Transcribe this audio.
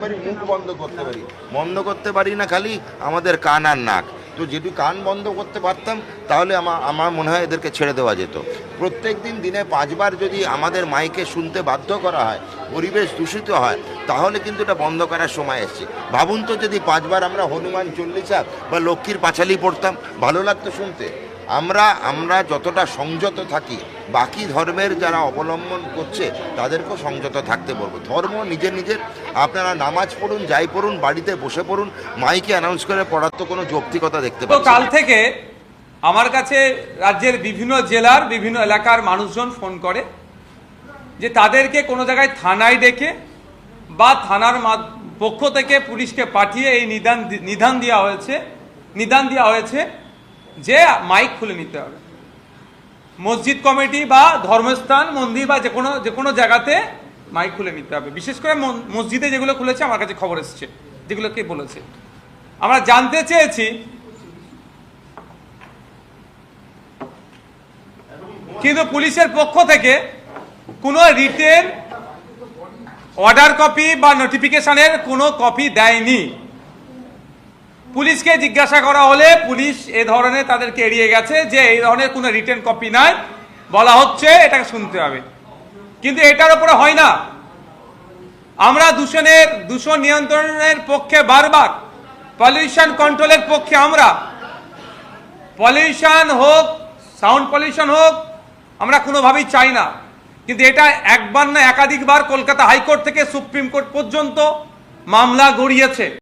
মুখ বন্ধ করতে পারি না, খালি আমাদের কান আর নাক। তো যেটু কান বন্ধ করতে পারতাম তাহলে আমার মনে হয় এদেরকে ছেড়ে দেওয়া যেত। প্রত্যেক দিনে 5 বার যদি আমাদের মাইকে শুনতে বাধ্য করা হয়, পরিবেশ দূষিত হয়, তাহলে কিন্তু এটা বন্ধ করার সময় এসছে। ভাবুন তো যদি 5 বার আমরা হনুমান চল্লিশা বা লক্ষ্মীর পাঁচালি পড়তাম, ভালো লাগতো শুনতে। আমরা যতটা সংযত থাকি, বাকি ধর্মের যারা অবলম্বন করছে তাদেরকেও সংযত থাকতে বলবো। ধর্ম নিজের আপনারা নামাজ পড়ুন, যাই পড়ুন, বাড়িতে বসে পড়ুন, মাইকে অ্যানাউন্স করে পড়ার তো কোনো যৌক্তিকতা দেখতে পাচ্ছি না। কাল থেকে আমার কাছে রাজ্যের বিভিন্ন জেলার বিভিন্ন এলাকার মানুষজন ফোন করে যে তাদেরকে কোনো জায়গায় থানায় ডেকে বা থানার পক্ষ থেকে পুলিশকে পাঠিয়ে এই নিদান দেওয়া হয়েছে যে মাইক খুলে নিতে হবে। মসজিদ কমিটি বা ধর্মস্থান, মন্দির বা যে কোনো জায়গাতে মাইক খুলে নিতে হবে। বিশেষ করে মসজিদে যেগুলো খুলেছে আমার কাছে খবর এসেছে, যেগুলোকে বলেছে। আমরা জানতে চেয়েছি কিন্তু পুলিশের পক্ষ থেকে কোনো রিটেন অর্ডার কপি বা নোটিফিকেশনের কোনো কপি দেয়নি। পুলিশকে জিজ্ঞাসা করা হলে পুলিশ এ ধরনের তাদেরকে এড়িয়ে গেছে যে এই ধরনের কোনো রিটেন কপি নাই, বলা হচ্ছে এটাকে শুনতে হবে। কিন্তু এটার উপরে হয় না। আমরা দূষণ নিয়ন্ত্রণের পক্ষে বারবার, পলিউশন কন্ট্রোলের পক্ষে আমরা, পলিউশন হোক, সাউন্ড পলিউশন হোক, আমরা কোনোভাবেই চাই না। কিন্তু এটা একবার না একাধিকবার কলকাতা হাইকোর্ট থেকে সুপ্রিম কোর্ট পর্যন্ত মামলা গড়িয়েছে।